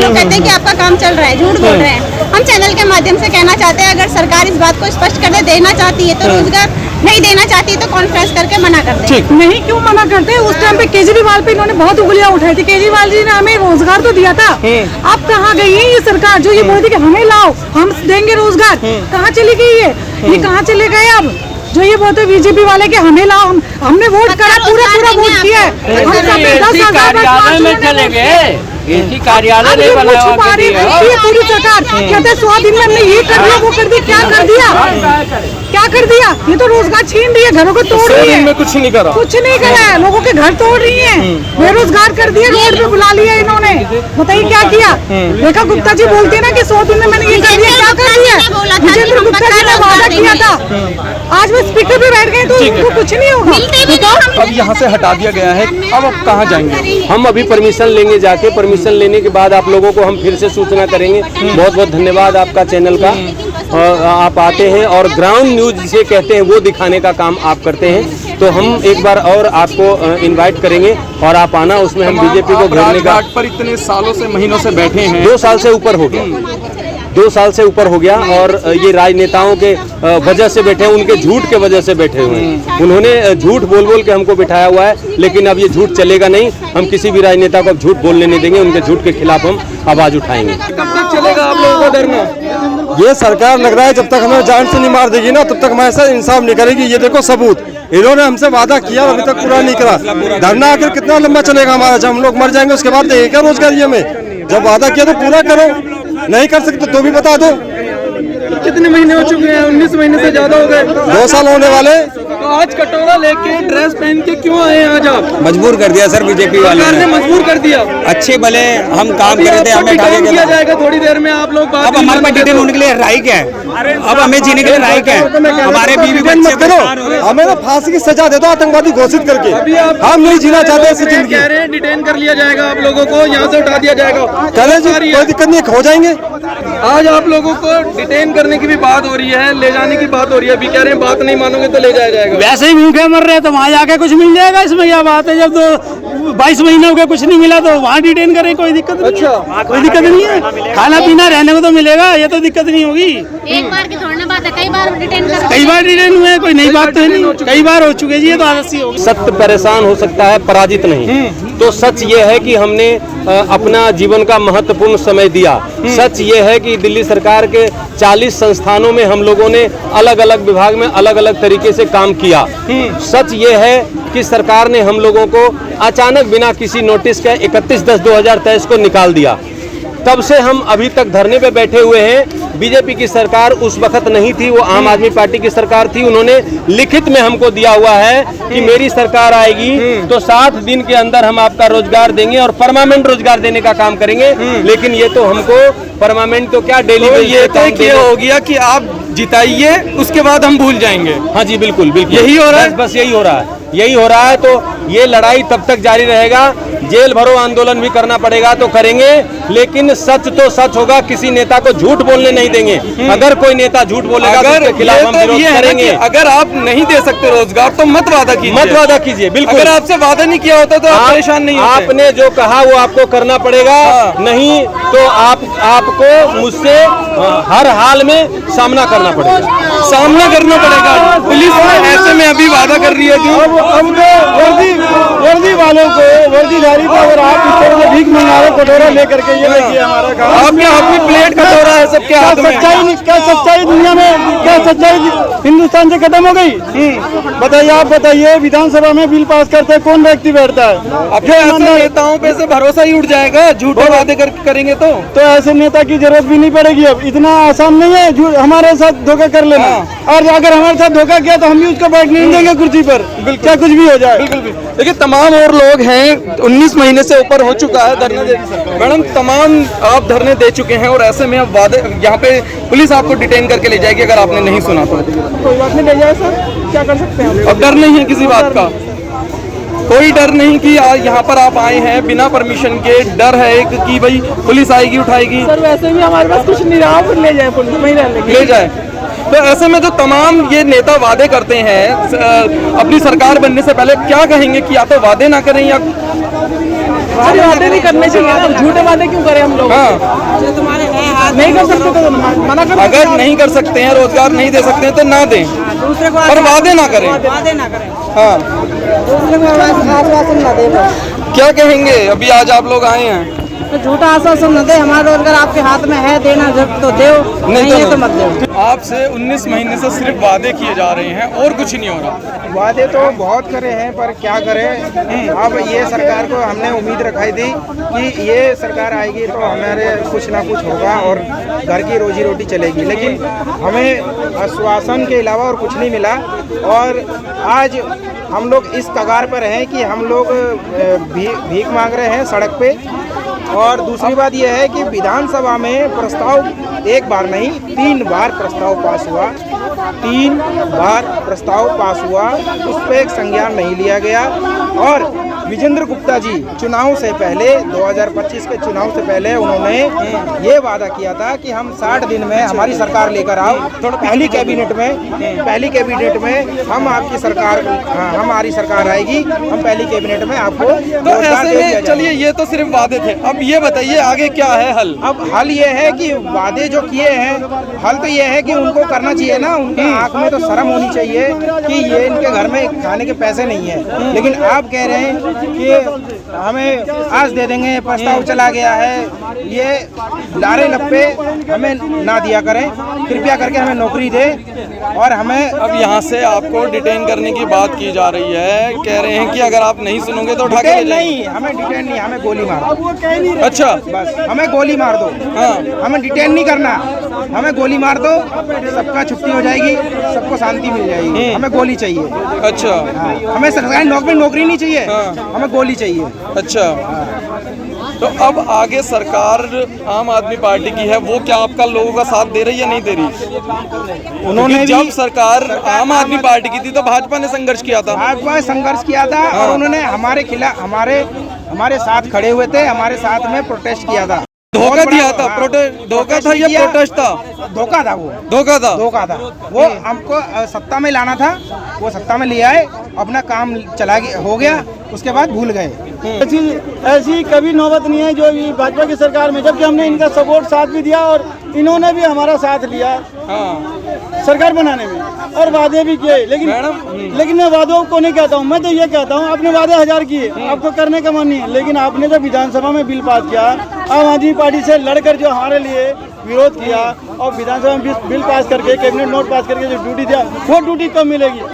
लोग कहते हैं कि आपका काम चल रहा है, झूठ बोल रहे हैं। हम चैनल के माध्यम से कहना चाहते हैं, अगर सरकार इस बात को स्पष्ट कर देना चाहती है तो रोजगार नहीं देना चाहती तो कॉन्फ्रेंस करके मना कर दे। नहीं क्यों मना करते? उस टाइम पे केजरीवाल पे इन्होंने बहुत उंगलियां उठाई थी। केजरीवाल जी ने हमें रोजगार तो दिया था। अब कहाँ गई है ये सरकार जो ये बोलती कि हमें लाओ, हम देंगे रोजगार? कहाँ चली गई है ये? कहाँ चले गए अब जो ये बोलते बीजेपी वाले कि हमें लाओ? हमने वोट करा, पूरा वोट किया है। इसी कार्यालय ने बनाया पूरी सरकार कहते 100 दिन में हमने ये कर दिया, वो कर दिया, क्या कर दिया? ये तो रोजगार छीन रही है, घरों को तोड़ रही है। कुछ नहीं करा है, लोगों के घर तोड़ रही है, बेरोजगार कर दिया, रोड पे बुला लिया इन्होंने। बताइए क्या किया? रेखा गुप्ता जी बोलती है ना कि 100 दिन में मैंने ये कर दिया, क्या कर दिया? विजेंद्र गुप्ता जी ने वादा किया था, आज वो स्पीकर पे बैठ गए तो उनको कुछ नहीं होगा। अब यहाँ से हटा दिया गया है, अब आप कहाँ जाएंगे? हम अभी परमिशन लेंगे, जाके परमिशन लेने के बाद आप लोगों को हम फिर से सूचना करेंगे। बहुत बहुत धन्यवाद आपका चैनल का, और आप आते हैं और ग्राउंड न्यूज जिसे कहते हैं वो दिखाने का काम आप करते हैं। तो हम एक बार और आपको इनवाइट करेंगे और आप आना, उसमें हम बीजेपी को घेरने का। पर इतने सालों से, महीनों से बैठे हैं, 2 साल से ऊपर हो गया, 2 साल से ऊपर हो गया, और ये राजनेताओं के वजह से बैठे हैं, उनके झूठ के वजह से बैठे हुए हैं। उन्होंने झूठ बोल के हमको बिठाया हुआ है, लेकिन अब ये झूठ चलेगा नहीं। हम किसी भी राजनेता को अब झूठ बोलने नहीं देंगे, उनके झूठ के खिलाफ हम आवाज उठाएंगे। कब तक चलेगा आप लोगों का धरना? ये सरकार लग रहा है जब तक हमें जान से नहीं मार देगी ना, तब तक हमारे साथ इंसाफ नहीं करेगी। ये देखो सबूत, इन्होंने हमसे वादा किया अभी तक पूरा नहीं करा। धरना आखिर कितना लंबा चलेगा हमारा? जब हम लोग मर जाएंगे उसके बाद देंगे क्या रोजगार? हमें जब वादा किया तो पूरा करो, नहीं कर सकते तो भी बता दो। कितने महीने हो चुके हैं? 19 महीने से ज्यादा हो गए। 2 साल होने वाले। तो आज कटोरा लेके ड्रेस पहन के क्यों आए हैं आज आप? मजबूर कर दिया सर बीजेपी वाले ने मजबूर कर दिया। अच्छे भले हम काम कर रहे थे, हमें किया जाएगा थोड़ी देर में। आप लोग अब हमारे पास डिटेन होने के लिए राइट है, अब हमें जीने के लिए राइट है। हमारे बीवी बच्चे करो, हमें ना फांसी की सजा दे दो आतंकवादी घोषित करके। हम नहीं जीना चाहते ऐसी जिंदगी। कह रहे हैं डिटेन कर लिया जाएगा, आप लोगों को यहाँ से उठा दिया जाएगा। करें जी, कोई दिक्कत नहीं, हो जाएंगे। आज आप लोगों को डिटेन करने की भी बात हो रही है, ले जाने की बात हो रही है। अभी कह रहे हैं बात नहीं मानोगे तो ले जाया जाएगा। वैसे ही भूखे मर रहे हैं तो वहाँ जाके कुछ मिल जाएगा, इसमें क्या बात है? जब तो 22 महीने हो गए कुछ नहीं मिला तो वहाँ डिटेन करें, कोई दिक्कत नहीं। अच्छा, कोई दिक्कत नहीं है, खाना पीना रहने को तो मिलेगा, ये तो दिक्कत नहीं होगी। एक बार की थोड़ी ना बात है, कई बार डिटेन हुए, कोई नई बात तो नहीं, कई बार हो चुके जी, ये तो आदत सी होगी। सत्य परेशान हो सकता है, पराजित नहीं। तो सच ये है कि हमने अपना जीवन का महत्वपूर्ण समय दिया। सच ये है कि दिल्ली सरकार के 40 संस्थानों में हम लोगों ने अलग अलग विभाग में अलग अलग तरीके से काम किया। सच ये है कि सरकार ने हम लोगों को अचानक बिना किसी नोटिस के 31/10/2023 को निकाल दिया। तब से हम अभी तक धरने पे बैठे हुए हैं। बीजेपी की सरकार उस वक्त नहीं थी, वो आम आदमी पार्टी की सरकार थी। उन्होंने लिखित में हमको दिया हुआ है कि मेरी सरकार आएगी तो 7 दिन के अंदर हम आपका रोजगार देंगे और परमानेंट रोजगार देने का काम करेंगे। लेकिन ये तो हमको परमानेंट तो क्या, डेली ये तय किया हो गया कि आप जिताइए, उसके बाद हम भूल जाएंगे। हाँ जी, बिल्कुल बिल्कुल यही हो रहा है। बस यही हो रहा है, यही हो रहा है। तो ये लड़ाई तब तक जारी रहेगा, जेल भरो आंदोलन भी करना पड़ेगा तो करेंगे, लेकिन सच तो सच होगा। किसी नेता को झूठ बोलने नहीं देंगे। अगर कोई नेता झूठ बोलेगा तो उसके खिलाफ हम विरोध करेंगे। अगर आप नहीं दे सकते रोजगार तो मत वादा कीजिए, बिल्कुल। अगर आपसे वादा नहीं किया होता तो आप परेशान नहीं होते। आपने जो कहा वो आपको करना पड़ेगा। नहीं तो आपको मुझसे हर हाल में सामना करना पड़ेगा। पुलिस ऐसे में अभी वादा कर रही है कि वर्दी वालों को, वर्दीधारी को अगर आप इस तरह से भीख मंगा रहे कटोरा लेकर के, ये देखिए हमारा काम। आपके हाथ में प्लेट कटोरा है, सबके हाथ में। क्या सच्चाई दुनिया में, क्या सच्चाई हिंदुस्तान से खत्म हो गई? बताइए, आप बताइए, विधानसभा में बिल पास करते कौन व्यक्ति बैठता है? अब ऐसे नेताओं पे से भरोसा ही उठ जाएगा, झूठे वादे करेंगे तो ऐसे नेता की जरूरत भी नहीं पड़ेगी। अब इतना आसान नहीं है हमारे साथ धोखा कर लेना। और अगर हमारे साथ धोखा किया तो हम भी उसको बैठने नहीं देंगे कुर्सी पर, क्या कुछ भी हो जाए। बिल्कुल। देखिए, तमाम और लोग हैं, 19 महीने से ऊपर हो चुका है धरना दे। मैडम, तमाम आप धरने दे चुके हैं और ऐसे में अब वादे, यहाँ पे पुलिस आपको डिटेन करके ले जाएगी अगर आपने नहीं सुना तो। कोई बात नहीं, ले जाए सर, क्या कर सकते हैं? अब डर नहीं है किसी बात का, कोई डर नहीं कि यहाँ पर आप आए हैं बिना परमिशन के। डर है एक कि भाई पुलिस आएगी, उठाएगी। सर वैसे भी हमारे पास कुछ नहीं रहा, फिर ले जाए पुलिस, वहीं ले जाए। तो ऐसे में जो तमाम ये नेता वादे करते हैं अपनी सरकार बनने से पहले, क्या कहेंगे कि या तो वादे ना करें या सर वादे नहीं करने चाहिए ना, झूठे वादे क्यों करें हम लोग? हाँ, नहीं कर सकते तो मना कर। अगर नहीं कर सकते हैं, रोजगार नहीं दे सकते हैं तो ना दें, दूसरे को पर वादे ना करें। वादे ना करें, हाँ, दूसरे को आश्वासन ना दे। क्या कहेंगे? अभी आज आप लोग आए हैं, तो झूठा आश्वासन न दे। हमारा रोजगार आपके हाथ में है, देना जब तो दो, नहीं है तो मत दो। आपसे 19 महीने से सिर्फ वादे किए जा रहे हैं और कुछ नहीं हो रहा। वादे तो बहुत करे हैं पर क्या करें। अब ये सरकार को हमने उम्मीद रखाई थी कि ये सरकार आएगी तो हमारे कुछ ना कुछ होगा और घर की रोजी रोटी चलेगी, लेकिन हमें आश्वासन के अलावा और कुछ नहीं मिला। और आज हम लोग इस कगार पर हैं कि हम लोग भीख मांग रहे हैं सड़क पे। और दूसरी बात यह है कि विधानसभा में प्रस्ताव एक बार नहीं 3 बार प्रस्ताव पास हुआ, 3 बार प्रस्ताव पास हुआ, उस पर एक संज्ञान नहीं लिया गया। और विजेंद्र गुप्ता जी चुनाव से पहले 2025 के चुनाव से पहले उन्होंने ये वादा किया था कि हम 60 दिन में हमारी सरकार लेकर आओ, पहली कैबिनेट में हम आपकी सरकार, हमारी सरकार आएगी, हम पहली कैबिनेट में आपको तो ऐसे में चलिए, ये तो सिर्फ वादे थे, अब ये बताइए आगे क्या है हल? अब हल ये है कि वादे जो किए हैं, हल तो ये है कि उनको करना चाहिए ना, उनकी आंख में तो शर्म होनी चाहिए कि ये इनके घर में खाने के पैसे नहीं है। लेकिन आप कह रहे हैं कि हमें आज दे देंगे, प्रस्ताव चला गया है, ये लारे लप्पे हमें ना दिया करें, कृपया करके हमें नौकरी दे। और हमें अब यहाँ से आपको डिटेन करने की बात की जा रही है, कह रहे हैं कि अगर आप नहीं सुनोगे तो उठा के ले जाएंगे। नहीं, हमें डिटेन नहीं, हमें गोली मार दो। अच्छा, बस हमें गोली मार दो। हाँ, हमें डिटेन नहीं करना, हमें गोली मार दो, सबका छुट्टी हो जाएगी, सबको शांति मिल जाएगी। हमें गोली चाहिए। अच्छा, हमें सरकारी नौकरी नहीं चाहिए, हमें गोली चाहिए। अच्छा। तो अब आगे सरकार आम आदमी पार्टी की है, वो क्या आपका लोगों का साथ दे रही है, नहीं दे रही? उन्होंने जब सरकार आम आदमी पार्टी की थी तो भाजपा ने संघर्ष किया था। भाजपा संघर्ष किया था और उन्होंने हमारे खिलाफ हमारे साथ खड़े हुए थे, हमारे साथ में प्रोटेस्ट किया था। धोखा दिया था, प्रोटेस्ट धोखा था या प्रोटेस्ट था? धोखा था, वो धोखा था, धोखा था। वो हमको सत्ता में लाना था, वो सत्ता में ले आए, अपना काम चला गया, हो गया, उसके बाद भूल गए। ऐसी कभी नौबत नहीं है जो भाजपा की सरकार में, जबकि हमने इनका सपोर्ट साथ भी दिया और इन्होंने भी हमारा साथ लिया सरकार बनाने में और वादे भी किए। लेकिन मैं वादों को नहीं कहता हूँ, मैं तो ये कहता हूँ आपने वादे 1000 किए, आपको करने का मन नहीं है। लेकिन आपने जब विधानसभा में बिल पास किया, आम आदमी पार्टी से लड़कर जो हमारे लिए विरोध किया और विधानसभा में बिल पास करके, कैबिनेट नोट पास करके जो ड्यूटी दिया, वो ड्यूटी कब मिलेगी?